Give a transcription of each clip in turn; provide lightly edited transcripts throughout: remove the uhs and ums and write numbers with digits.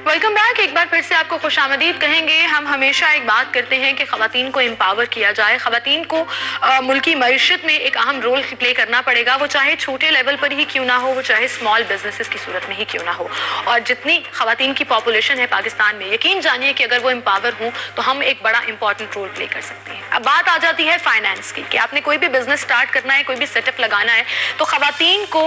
Welcome back. एक बार फिर से आपको खुशामदीद कहेंगे। हम हमेशा एक बात करते हैं कि ख़वातीन को एम्पावर किया जाए, ख़वातीन को मुल्की मईशत में एक अहम रोल प्ले करना पड़ेगा, वो चाहे छोटे लेवल पर ही क्यों ना हो, वो चाहे स्मॉल बिजनेसेस की सूरत में ही क्यों ना हो। और जितनी ख़वातीन की पॉपुलेशन है पाकिस्तान में, यकीन जानिए कि अगर वो एम्पावर हों तो हम एक बड़ा इंपॉर्टेंट रोल प्ले कर सकते हैं। अब बात आ जाती है फाइनेंस की कि आपने कोई भी बिजनेस स्टार्ट करना है, कोई भी सेटअप लगाना है, तो ख़वातीन को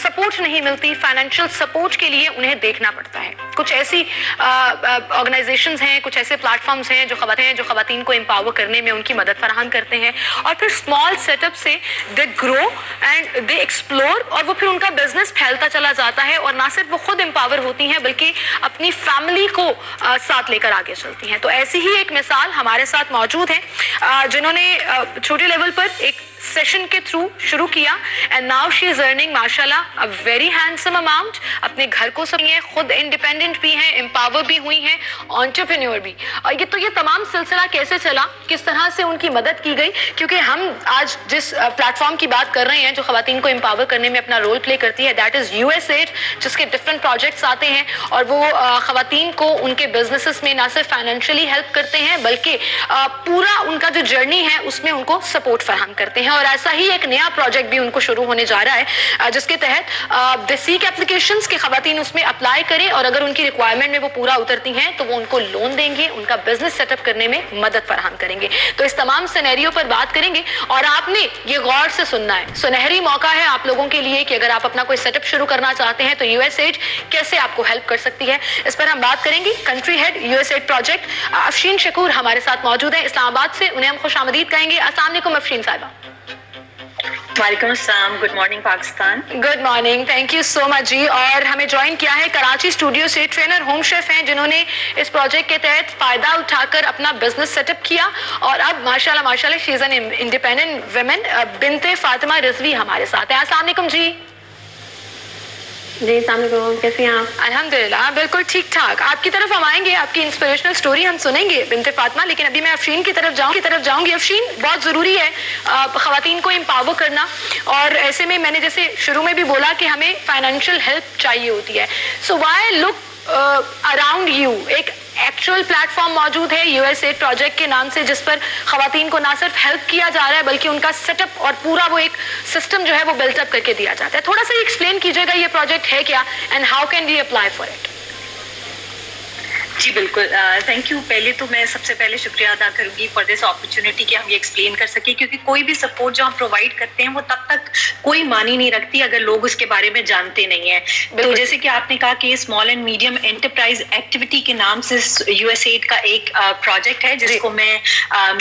सपोर्ट नहीं मिलती। फाइनेंशियल सपोर्ट के लिए उन्हें देखना पड़ता है। कुछ ऐसी ऑर्गेनाइजेशंस हैं, कुछ ऐसे प्लेटफॉर्म्स हैं जो ख़वातीन को एम्पावर करने में उनकी मदद फराहम करते हैं, और फिर स्मॉल सेटअप से they grow and they explore, और वो फिर उनका बिजनेस फैलता चला जाता है। और ना सिर्फ वो खुद एम्पावर होती हैं बल्कि अपनी फैमिली को साथ लेकर आगे चलती हैं। तो ऐसी ही एक मिसाल हमारे साथ मौजूद है जिन्होंने छोटे लेवल पर एक सेशन के थ्रू शुरू किया, and now she is earning माशाल्लाह अ वेरी हैंडसम अमाउंट। अपने घर को सब है, खुद इंडिपेंडेंट भी हैं, एम्पावर भी हुई हैं, एंटरप्रेन्योर भी। और ये तमाम सिलसिला कैसे चला, किस तरह से उनकी मदद की गई, क्योंकि हम आज जिस प्लेटफॉर्म की बात कर रहे हैं जो ख़वातीन को एम्पावर करने में अपना रोल प्ले करती है, दैट इज़ USAID, जिसके डिफरेंट प्रोजेक्ट्स आते हैं और वो ख़वातीन को उनके बिजनेसेस में ना सिर्फ फाइनेंशियली हेल्प करते हैं बल्कि पूरा उनका जो जर्नी है उसमें उनको सपोर्ट फराहम करते हैं। और ऐसा ही एक नया प्रोजेक्ट भी उनको शुरू होने जा रहा है जिसके तहत दे सीक एप्लीकेशंस के ख़वातीन उसमें अप्लाई करें, और अगर उनकी रिक्वायरमेंट में वो पूरा उतरती हैं तो वो उनको लोन देंगे, उनका बिजनेस सेटअप करने में मदद फराहम करेंगे। तो इस तमाम सिनेरियो पर बात करेंगे, और आपने ये गौर से सुनना है। सुनहरी मौका है आप लोगों के लिए कि अगर आप अपना कोई सेटअप शुरू करना चाहते हैं तो USAID कैसे आपको हेल्प कर सकती है, इस पर हम बात करेंगे। Country head USAID project Afsheen Shakoor हमारे साथ मौजूद है इस्लामाबाद से, उन्हें हम खुशामदीद कहेंगे। अस्सलाम वालेकुम अफशीन साहिबा। वालेकुम अस्सलाम। Good morning Pakistan. Good morning, thank you so much ji. और हमें ज्वाइन किया है कराची स्टूडियो से ट्रेनर होम शेफ हैं जिन्होंने इस प्रोजेक्ट के तहत फ़ायदा उठाकर अपना बिजनेस सेटअप किया, और अब माशाल्लाह she is an independent women. Binte Fatima Rizvi हमारे साथ हैं। अस्सलाम वालेकुम जी। जी अस्सलाम वालेकुम, कैसे हैं आप? अल्हम्दुलिल्लाह बिल्कुल ठीक ठाक। आपकी तरफ हम आएंगे, आपकी इंस्पिरेशनल स्टोरी हम सुनेंगे बिनते फातिमा, लेकिन अभी मैं अफशीन की तरफ जाऊंगी। अफशीन, बहुत ज़रूरी है ख़वातीन को एम्पावर करना, और ऐसे में मैंने जैसे शुरू में भी बोला कि हमें फाइनेंशियल हेल्प चाहिए होती है। So why look around you, एक एक्चुअल प्लेटफॉर्म मौजूद है USAID प्रोजेक्ट के नाम से, जिस पर ख़वातीन को ना सिर्फ हेल्प किया जा रहा है बल्कि उनका सेटअप और पूरा वो एक सिस्टम जो है वो बिल्टअप करके दिया जाता है। थोड़ा सा एक्सप्लेन कीजिएगा ये प्रोजेक्ट है क्या, and how can we apply for it? जी बिल्कुल, थैंक यू। पहले तो मैं सबसे पहले शुक्रिया अदा करूंगी फॉर दिस अपॉर्चुनिटी कि हम ये एक्सप्लेन कर सके, क्योंकि कोई भी सपोर्ट जो हम प्रोवाइड करते हैं वो तब तक कोई मानी नहीं रखती अगर लोग उसके बारे में जानते नहीं हैं। तो जैसे कि आपने कहा कि small and medium enterprise activity के नाम से USAID का एक प्रोजेक्ट है जिसको मैं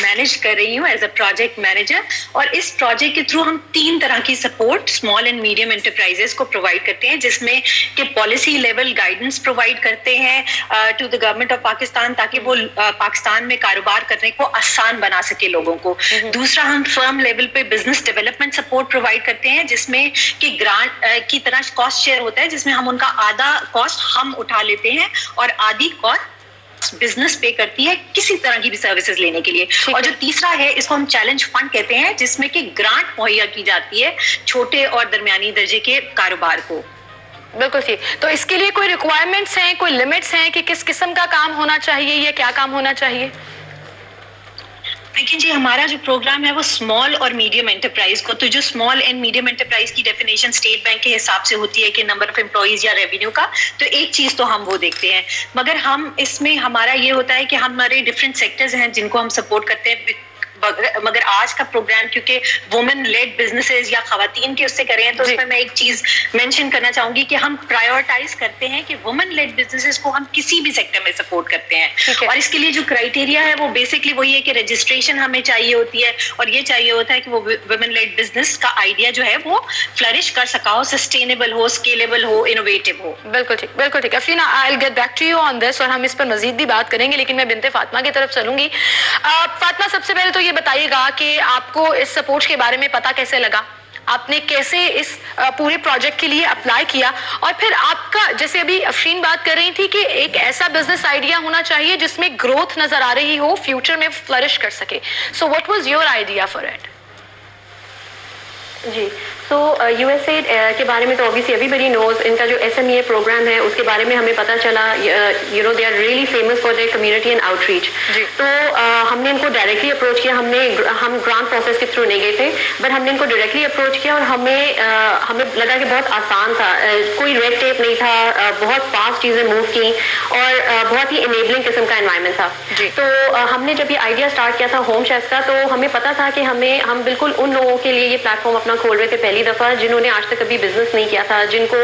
मैनेज कर रही हूँ एज अ प्रोजेक्ट मैनेजर। और इस प्रोजेक्ट के थ्रू हम 3 तरह की support small and medium enterprises को प्रोवाइड करते हैं, जिसमें कि पॉलिसी लेवल गाइडेंस प्रोवाइड करते हैं to the government of Pakistan, ताकि वो पाकिस्तान में कारोबार करने को आसान बना सके लोगों को। दूसरा, हम फर्म लेवल पे बिजनेस डेवलपमेंट सपोर्ट प्रोवाइड करते हैं, जिसमें कि ग्रांट की तरह कॉस्ट शेयर होता है, जिसमें हम उनका आधा कॉस्ट हम उठा लेते हैं और आधी कॉस्ट बिजनेस पे करती है किसी तरह की भी सर्विसेज लेने के लिए। और जो तीसरा है, इसको हम चैलेंज फंड कहते हैं, जिसमें कि ग्रांट मुहैया की जाती है छोटे और दरमियानी दर्जे के कारोबार को। बिल्कुल ठीक। तो इसके लिए कोई रिक्वायरमेंट्स हैं, कोई लिमिट्स हैं कि किस किस्म का काम होना चाहिए या क्या काम होना चाहिए? लेकिन जी हमारा जो प्रोग्राम है वो स्मॉल और मीडियम एंटरप्राइज को, तो जो स्मॉल एंड मीडियम एंटरप्राइज की डेफिनेशन स्टेट बैंक के हिसाब से होती है कि नंबर ऑफ एम्प्लॉइज या रेवेन्यू का, तो एक चीज तो हम वो देखते हैं। मगर हम इसमें हमारा ये होता है कि हमारे डिफरेंट सेक्टर्स हैं जिनको हम सपोर्ट करते हैं। मगर आज का प्रोग्राम क्योंकि वुमेन लेड बिजनेसेस या खवातीन के उससे करें, तो उसमें मैं एक चीज मेंशन करना चाहूंगी कि हम प्रायोरिटाइज करते हैं कि वुमेन लेड बिजनेसेस को हम किसी भी सेक्टर में सपोर्ट करते हैं। और इसके लिए जो क्राइटेरिया है वो बेसिकली वही है कि रजिस्ट्रेशन हमें चाहिए होती है, और ये चाहिए होता है कि वो वुमेन लेड बिजनेस का आइडिया जो है वो फ्लरिश कर सका हो, सस्टेनेबल हो, स्केलेबल हो, इनोवेटिव हो। बिल्कुल ठीक, बिल्कुल ठीक। Afreena, I will get back to you on this, और हम इस पर मजीद भी बात करेंगे, लेकिन मैं बिनते फातिमा की तरफ चलूंगी। फातिमा, सबसे पहले तो ये बताइएगा कि आपको इस सपोर्ट के बारे में पता कैसे लगा, आपने कैसे इस पूरे प्रोजेक्ट के लिए अप्लाई किया, और फिर आपका, जैसे अभी अफशीन बात कर रही थी कि एक ऐसा बिजनेस आइडिया होना चाहिए जिसमें ग्रोथ नजर आ रही हो, फ्यूचर में फ्लरिश कर सके। So what was your idea for it? जी सो USAID के बारे में तो ऑब्वियसली एवरीबडी नोज, इनका जो SMEA प्रोग्राम है उसके बारे में हमें पता चला, you know they are really famous for their community and outreach. तो हमने इनको डायरेक्टली अप्रोच किया, हम ग्रांट प्रोसेस के थ्रू नहीं गए थे, बट हमने इनको डायरेक्टली अप्रोच किया और हमें लगा कि बहुत आसान था, कोई रेड टेप नहीं था, बहुत फास्ट चीज़ें मूव की और बहुत ही इनेबलिंग किस्म का एनवायरनमेंट था। तो हमने जब ये आइडिया स्टार्ट किया था होम शेफ्स का, तो हमें पता था कि हम बिल्कुल उन लोगों के लिए ये प्लेटफॉर्म अपना खोल रहे थे पहली दफ़ा जिन्होंने आज तक कभी बिजनेस नहीं किया था, जिनको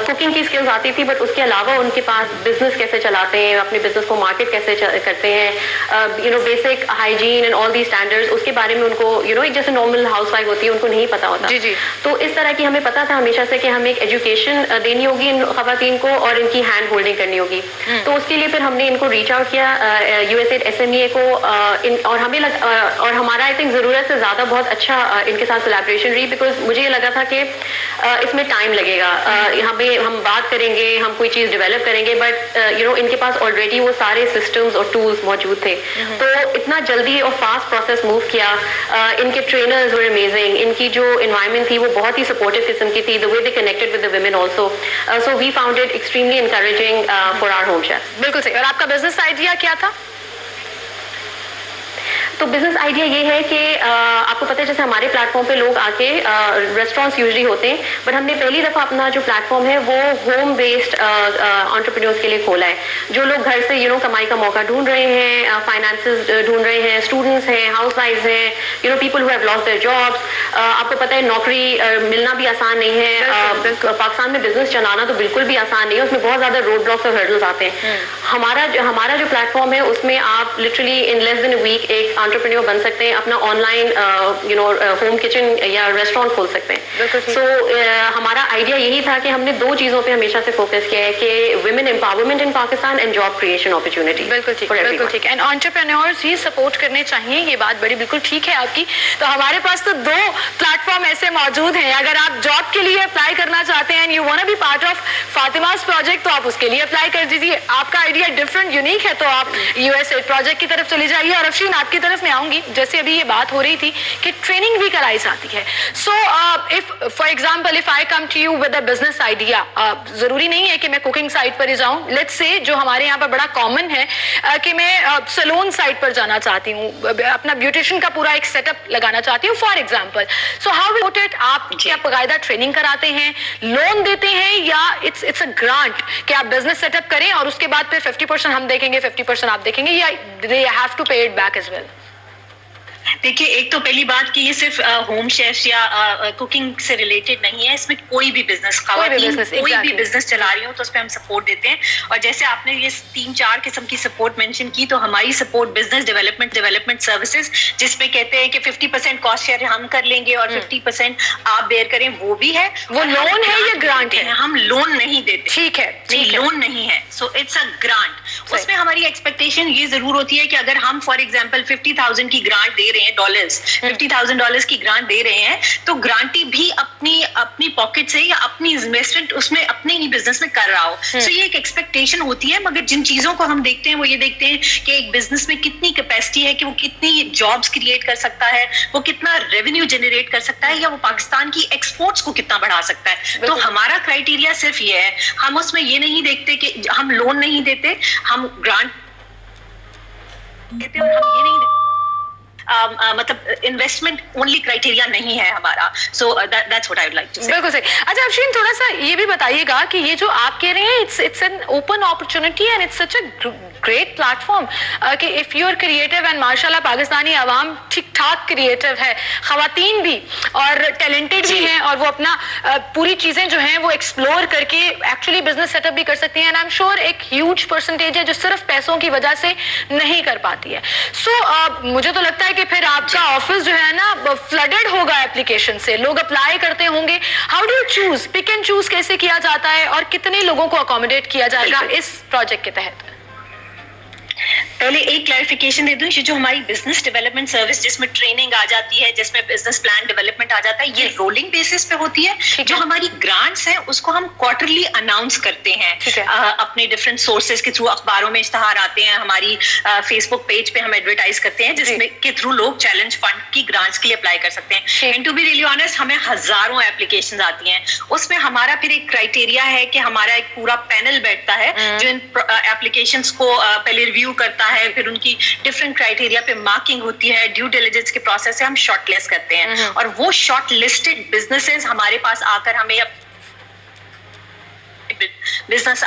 कुकिंग की स्किल्स आती थी बट उसके अलावा उनके पास बिजनेस कैसे चलाते हैं, अपने बिजनेस को मार्केट कैसे करते हैं, you know basic hygiene and all the standards, उसके बारे में उनको यू नो एक जैसे नॉर्मल हाउस वाइफ होती है उनको नहीं पता होता। तो इस तरह की हमें पता था हमेशा से कि हमें एक एजुकेशन देनी होगी इन खवातीन को और इनकी हैंड होल्डिंग करनी होगी। तो उसके लिए फिर हमने इनको रीच आउट किया USAID SMEA को, और हमारा आई थिंक ज़रूरत से ज़्यादा बहुत अच्छा इनके साथ कोलैबोरेशन रही, बिकॉज मुझे ये लगा था कि इसमें टाइम लगेगा, हम बात करेंगे, हम कोई चीज़ डेवलप करेंगे, बट यू नो इनके पास ऑलरेडी वो सारे सिस्टम्स और टूल्स मौजूद थे। तो इतना जल्दी और फास्ट प्रोसेस मूव किया। इनके ट्रेनर्स वर अमेजिंग, इनकी जो एनवायरनमेंट थी वो बहुत ही सपोर्टिव किस्म की थी, the way they connected with the women also, so we found it extremely encouraging for our home chef. बिल्कुल सही। और आपका बिजनेस आइडिया क्या था? तो बिजनेस आइडिया ये है कि आपको पता है जैसे हमारे प्लेटफॉर्म पे लोग आके रेस्टोरेंट्स यूजली होते हैं, बट हमने पहली दफ़ा अपना जो प्लेटफॉर्म है वो होम बेस्ड एंटरप्रेन्योर्स के लिए खोला है, जो लोग घर से यू नो कमाई का मौका ढूंढ रहे हैं, फाइनेंसेस ढूंढ रहे हैं, स्टूडेंट्स हैं, हाउस वाइफ्स हैं, you know people who have lost their jobs. आपको पता है नौकरी मिलना भी आसान नहीं है, पाकिस्तान में बिजनेस चलाना तो बिल्कुल भी आसान नहीं है, उसमें बहुत ज़्यादा रोड ब्लॉक्स और हर्डल्स आते हैं। हमारा जो प्लेटफॉर्म है उसमें आप literally in less than a week एक एंटरप्रेन्योर बन सकते हैं, अपना online you know home kitchen या रेस्टोरेंट खोल सकते हैं। सो हमारा आइडिया यही था कि हमने दो चीज़ों पे हमेशा से फोकस किया है कि women empowerment in Pakistan and job creation opportunity. बिल्कुल ठीक, बिल्कुल ठीक। एंड एंटरप्रेन्योर्स ही सपोर्ट करने चाहिए, ये बात बड़ी बिल्कुल ठीक है आपकी। तो हमारे पास तो दो प्लेटफॉर्म ऐसे मौजूद हैं, अगर आप जॉब के लिए अप्लाई करना चाहते हैं and you want to be part of Fatima's project तो आप उसके लिए अप्लाई कर दीजिए। आपका आइडिया डिफरेंट यूनिक है तो आप USAID प्रोजेक्ट की तरफ चली जाइए। और अफशीन आपकी तरफ मैं आऊंगी, जैसे अभी ये बात हो रही थी कि ट्रेनिंग भी कराई जाती है। So if for example if I come to you with a business idea, जरूरी नहीं है कि मैं कुकिंग साइड पर ही जाऊं, लेट्स से जो हमारे यहाँ पर बड़ा कॉमन है कि मैं सैलून साइड पर जाना चाहती हूँ, अपना ब्यूटिशियन का पूरा एक सेटअप लगाना चाहती हूँ for example. So how will it, आप क्या बाकायदा ट्रेनिंग कराते हैं, लोन देते हैं, या इट्स अ ग्रांट कि आप बिजनेस सेटअप करें और उसके बाद फिर 50% हम देखेंगे 50% आप देखेंगे, या दे हैव टू पे इट बैक एज वेल? देखिए, एक तो पहली बात कि ये सिर्फ होम शेफ्स या कुकिंग से रिलेटेड नहीं है, इसमें कोई भी बिजनेस कोई भी बिजनेस चला रही हो तो उस पर हम सपोर्ट देते हैं। और जैसे आपने ये 3-4 किस्म की सपोर्ट मेंशन की, तो हमारी सपोर्ट बिजनेस डेवलपमेंट सर्विसेज, जिसपे कहते हैं कि 50% कॉस्ट शेयर हम कर लेंगे और 50% आप बेयर करें, वो भी है। वो लोन है या ग्रांट है? हम लोन नहीं देते। ठीक है, लोन नहीं है, सो इट्स अ ग्रांट। उसमें हमारी एक्सपेक्टेशन ये जरूर होती है कि अगर हम फॉर एग्जाम्पल 50,000 की ग्रांट दे रहे हैं, $50,000 की ग्रांट दे रहे हैं, तो ग्रांटी भी अपनी पॉकेट से या अपनी इन्वेस्टमेंट उसमें अपने ही बिजनेस में कर रहा हो। सो ये एक एक्सपेक्टेशन होती है। मगर जिन चीजों को हम देखते हैं वो ये देखते हैं कि एक बिजनेस में कितनी कैपेसिटी है, कि वो कितनी जॉब्स क्रिएट कर सकता है, वो कितना रेवेन्यू जनरेट कर सकता है, या वो पाकिस्तान की एक्सपोर्ट्स को कितना बढ़ा सकता है। तो हमारा क्राइटेरिया सिर्फ ये है, हम उसमें ये नहीं देखते कि हम लोन नहीं देते, हम ग्रांट देते, और हम ये नहीं देते मतलब इन्वेस्टमेंट ओनली क्राइटेरिया नहीं है हमारा। So that's what I would like to say. बिल्कुल सही। अच्छा अफशीन, थोड़ा सा ये भी बताइएगा कि ये जो आप कह रहे हैं it's an open opportunity and it's such a great platform कि if you are creative and माशाल्लाह पाकिस्तानी आवाम ठीक ठाक क्रिएटिव है, खवातीन भी और टैलेंटेड भी हैं, और वो अपना पूरी चीजें जो हैं वो एक्सप्लोर करके एक्चुअली बिजनेस सेटअप भी कर सकती हैं। एंड आई एम श्योर एक ह्यूज परसेंटेज है जो सिर्फ पैसों की वजह से नहीं कर पाती है। सो मुझे तो लगता है कि फिर आपका ऑफिस जो है ना फ्लडेड होगा एप्लीकेशन से, लोग अप्लाई करते होंगे। How do you choose, pick and choose कैसे किया जाता है और कितने लोगों को अकोमोडेट किया जाएगा इस प्रोजेक्ट के तहत? पहले एक क्लैरिफिकेशन दे दूं, ये जो हमारी बिजनेस डेवलपमेंट सर्विस जिसमें ट्रेनिंग आ जाती है, जिसमें बिजनेस प्लान डेवलपमेंट आ जाता है, ये रोलिंग बेसिस पे होती है। जो हमारी ग्रांट्स हैं उसको हम क्वार्टरली अनाउंस करते हैं अपने डिफरेंट सोर्सेज के थ्रू। अखबारों में इश्तहार आते हैं, हमारी फेसबुक पेज पे हम एडवर्टाइज करते हैं, जिसमें के थ्रू लोग चैलेंज फंड की ग्रांट्स के लिए अप्लाई कर सकते हैं। And to be really honest, हमें हजारों एप्लीकेशन आती हैं, उसमें हमारा फिर एक क्राइटेरिया है कि हमारा एक पूरा पैनल बैठता है जो इन एप्लीकेशंस को पहले रिव्यू करता है, फिर उनकी डिफरेंट क्राइटेरिया पे मार्किंग होती है, ड्यू डिलिजेंस के प्रोसेस से हम शॉर्ट लिस्ट करते हैं, और वो शॉर्ट लिस्टेड बिजनेसेस हमारे पास आकर हमें बिजनेस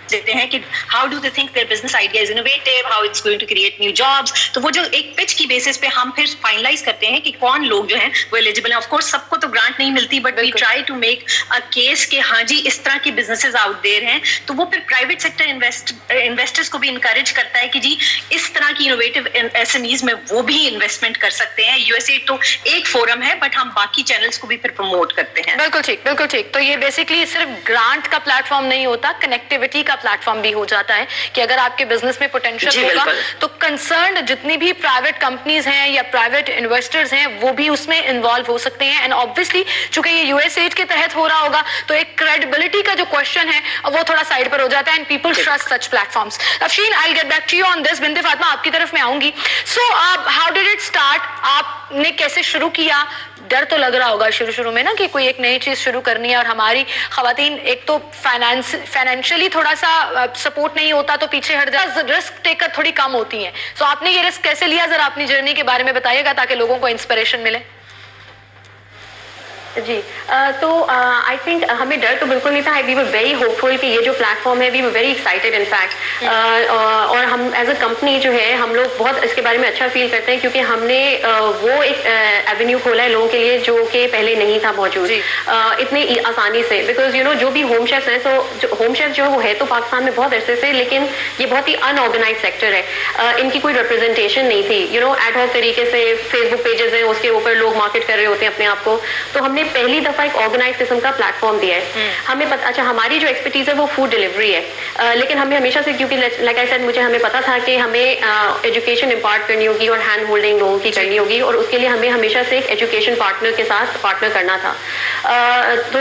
देते हैं कि how do they think their business idea is innovative, how it's going to create new jobs. तो वो जो एक पिच की बेसिस पे हम फिर फाइनलाइज करते हैं कि कौन लोग जो हैं वो एलिजिबल हैं। ऑफ कोर्स सबको तो ग्रांट नहीं मिलती, but we try to make a case कि हाँ जी इस तरह के बिजनेसेस आउट देयर हैं। तो वो फिर प्राइवेट सेक्टर इन्वेस्टर्स को भी इंकरेज करता है कि जी इस तरह की इनोवेटिव एसएमईज में वो भी इन्वेस्टमेंट कर सकते हैं। यूएसए तो एक फोरम है, बट हम बाकी चैनल्स को भी फिर प्रमोट करते हैं। बिल्कुल ठीक, बिल्कुल ठीक। तो ये बेसिकली सिर्फ ग्रांट का प्लेटफॉर्म नहीं होता, कनेक्टिविटी का प्लेटफॉर्म भी हो जाता है कि अगर आपके बिजनेस में पोटेंशियल होगा तो कंसर्न्ड जितनी भी प्राइवेट कंपनीज हैं या प्राइवेट इन्वेस्टर्स हैं वो भी उसमें इन्वॉल्व हो सकते हैं। एंड ऑब्वियसली चूंकि ये यूएसएड के तहत हो रहा होगा तो एक क्रेडिबिलिटी का जो क्वेश्चन है वो थोड़ा साइड पर हो जाता है, and people trust such platforms. Afsheen, I will get back to you on this. Binte Fatima, आपकी तरफ मैं आऊंगी। So how did it start? आपने कैसे शुरू किया? डर तो लग रहा होगा शुरू में ना कि कोई एक नई चीज शुरू करनी है, और हमारी खवातीन एक तो फाइनेंशियली थोड़ा सा सपोर्ट नहीं होता तो पीछे हट जाए, रिस्क टेकर थोड़ी कम होती हैं। सो आपने ये रिस्क कैसे लिया? जरा अपनी जर्नी के बारे में बताइएगा ताकि लोगों को इंस्पिरेशन मिले। जी, तो आई थिंक हमें डर तो बिल्कुल नहीं था। वी वर वेरी होपफुल कि ये जो प्लेटफॉर्म है, we were very excited in fact, और हम एज अ कंपनी जो है हम लोग बहुत इसके बारे में अच्छा फील करते हैं क्योंकि हमने वो एक एवेन्यू खोला है लोगों के लिए जो कि पहले नहीं था मौजूद इतनी आसानी से। बिकॉज यू नो जो भी होम शेफ्स हैं, सो होम शेफ जो वो है तो पाकिस्तान में बहुत अरसे से, लेकिन ये बहुत ही अनऑर्गेनाइज सेक्टर है। इनकी कोई रिप्रेजेंटेशन नहीं थी, यू नो एड हॉक तरीके से फेसबुक पेजेस हैं उसके ऊपर लोग मार्केट कर रहे होते हैं अपने आप को। तो हमने पहली दफा एक ऑर्गेनाइज किस्म का प्लेटफॉर्म दिया है। हमें पता, अच्छा हमारी जो एक्सपर्टीज है वो फूड डिलीवरी है, लेकिन हमें हमेशा से, क्योंकि लाइक आई सेड मुझे हमें पता था कि हमें एजुकेशन इम्पार्ट करनी होगी और हैंड होल्डिंग लोगों की करनी होगी, और उसके लिए हमें हमेशा से एक एजुकेशन पार्टनर के साथ पार्टनर करना था। तो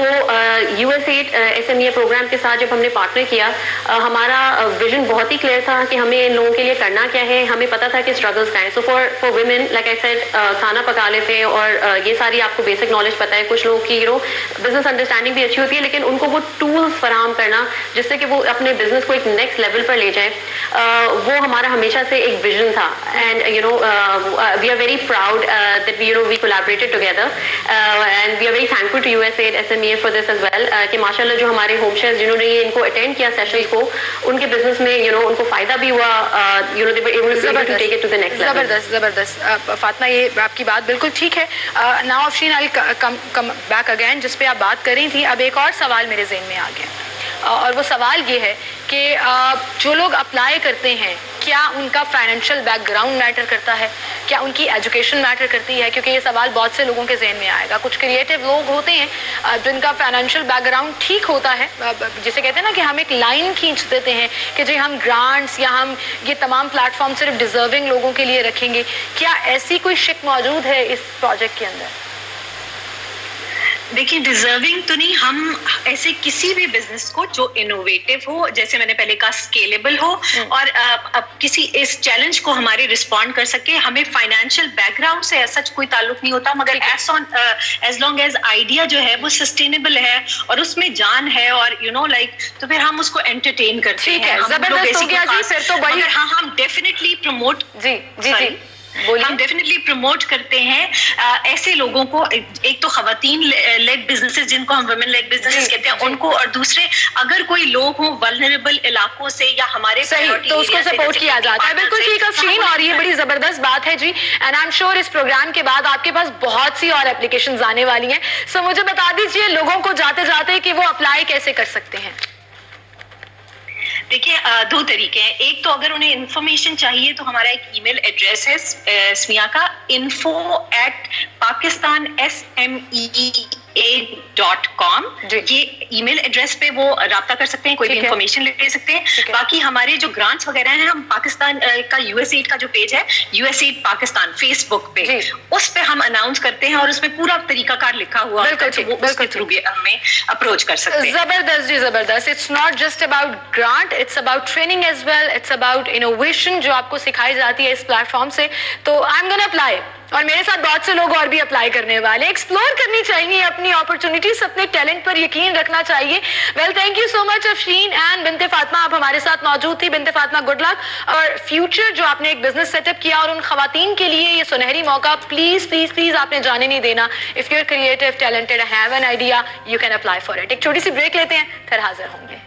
यूएसएड एसएमई प्रोग्राम के साथ जब हमने पार्टनर किया, हमारा विजन बहुत ही क्लियर था कि हमें इन लोगों के लिए करना क्या है। हमें पता था कि स्ट्रगल्स क्या है। So for women, like I said, खाना पका लेते हैं और ये सारी आपको बेसिक नॉलेज पता है। कुछ लोग की यू नो बिजनेस अंडरस्टैंडिंग भी अच्छी होती है, लेकिन उनको वो टूल्स फराहम करना जिससे कि वो अपने बिजनेस को एक नेक्स्ट लेवल पर ले जाए, वो हमारा हमेशा से एक विजन था। And you know we are very proud that we we collaborated together, and we are very thankful to USAID SME for this as well, कि माशाल्लाह जो हमारे होम शेफ्स जिन्होंने ये इनको अटेंड किया सेशंस को, उनके बिजनेस में यू नो उनको फायदा भी हुआ, you know they were able to take it to the next level. जबरदस्त फातिमा, ये आपकी बात बिल्कुल ठीक है। Now Afsheen, I come back again जिस पे आप बात कर रही थी। अब एक और सवाल मेरे ज़हन में आ गया, और वो सवाल ये है कि जो लोग अप्लाई करते हैं, क्या उनका फाइनेंशियल बैकग्राउंड मैटर करता है? क्या उनकी एजुकेशन मैटर करती है? क्योंकि ये सवाल बहुत से लोगों के जहन में आएगा। कुछ क्रिएटिव लोग होते हैं जिनका फाइनेंशियल बैकग्राउंड ठीक होता है, जिसे कहते हैं ना कि हम एक लाइन खींच देते हैं कि जी हम ग्रांट्स या हम ये तमाम प्लेटफॉर्म सिर्फ डिजर्विंग लोगों के लिए रखेंगे। क्या ऐसी कोई शिक मौजूद है इस प्रोजेक्ट के अंदर? देखिए, डिजर्विंग तो नहीं, हम ऐसे किसी भी बिजनेस को जो इनोवेटिव हो, जैसे मैंने पहले कहा स्केलेबल हो, और अब किसी इस चैलेंज को हमारे रिस्पॉन्ड कर सके। हमें फाइनेंशियल बैकग्राउंड से सच कोई ताल्लुक नहीं होता, मगर एज लॉन्ग एज आइडिया जो है वो सस्टेनेबल है और उसमें जान है, और यू नो लाइक, तो फिर हम उसको एंटरटेन करते हैं। जबरदस्त हो गया जी, फिर तो बड़ी। हाँ, हम डेफिनेटली प्रमोट हम डेफिनेटली प्रमोट करते हैं ऐसे लोगों को। एक तो खवातीन लेड बिजनेसेस जिनको हम वुमेन लेड बिजनेसेस कहते हैं उनको, और दूसरे अगर कोई लोग हो वल्नरेबल इलाकों से या हमारे सही, तो उसको सपोर्ट किया जाता है। बिल्कुल ठीक अफशीन, और ये बड़ी जबरदस्त बात है जी। एंड आई एम श्योर इस प्रोग्राम के बाद आपके पास बहुत सी और एप्लीकेशंस आने वाली हैं। सो मुझे बता दीजिए लोगों को जाते जाते कि वो अप्लाई कैसे कर सकते हैं। देखिए, दो तरीके हैं। एक तो अगर उन्हें इंफॉर्मेशन चाहिए तो हमारा एक ईमेल एड्रेस है स्मिया का, info@pakistansme USA.com, ये ईमेल एड्रेस पे वो राब्ता कर सकते हैं, कोई भी इंफॉर्मेशन ले सकते हैं. बाकी हमारे जो ग्रांट्स वगैरह हैं, हम पाकिस्तान का USAID का जो पेज है, USAID पाकिस्तान फेसबुक पे, उस पे हम अनाउंस करते हैं और उसमें पूरा तरीकाकार लिखा हुआ है, तो वो उसके थ्रू भी हमें अप्रोच कर सकते हैं. जबरदस्त जी, जबरदस्त. It's not just about grant, it's about training as well, it's about innovation जो आपको सिखाई जाती है इस प्लेटफॉर्म से. तो आई एम गोना अप्लाई, और मेरे साथ बहुत से लोग और भी अप्लाई करने वाले. एक्सप्लोर करनी चाहिए अपनी अपॉर्चुनिटीज, अपने टैलेंट पर यकीन रखना चाहिए. Well, thank you so much Afsheen and Binte Fatima, आप हमारे साथ मौजूद थी. Binte Fatima, good luck. और फ्यूचर जो आपने एक बिजनेस सेटअप किया और उन खवातीन के लिए ये सुनहरी मौका, प्लीज प्लीज प्लीज आपने जाने नहीं देना. If you are creative, talented, have an idea, you can apply for it. एक छोटी सी ब्रेक लेते हैं, फिर हाजिर होंगे.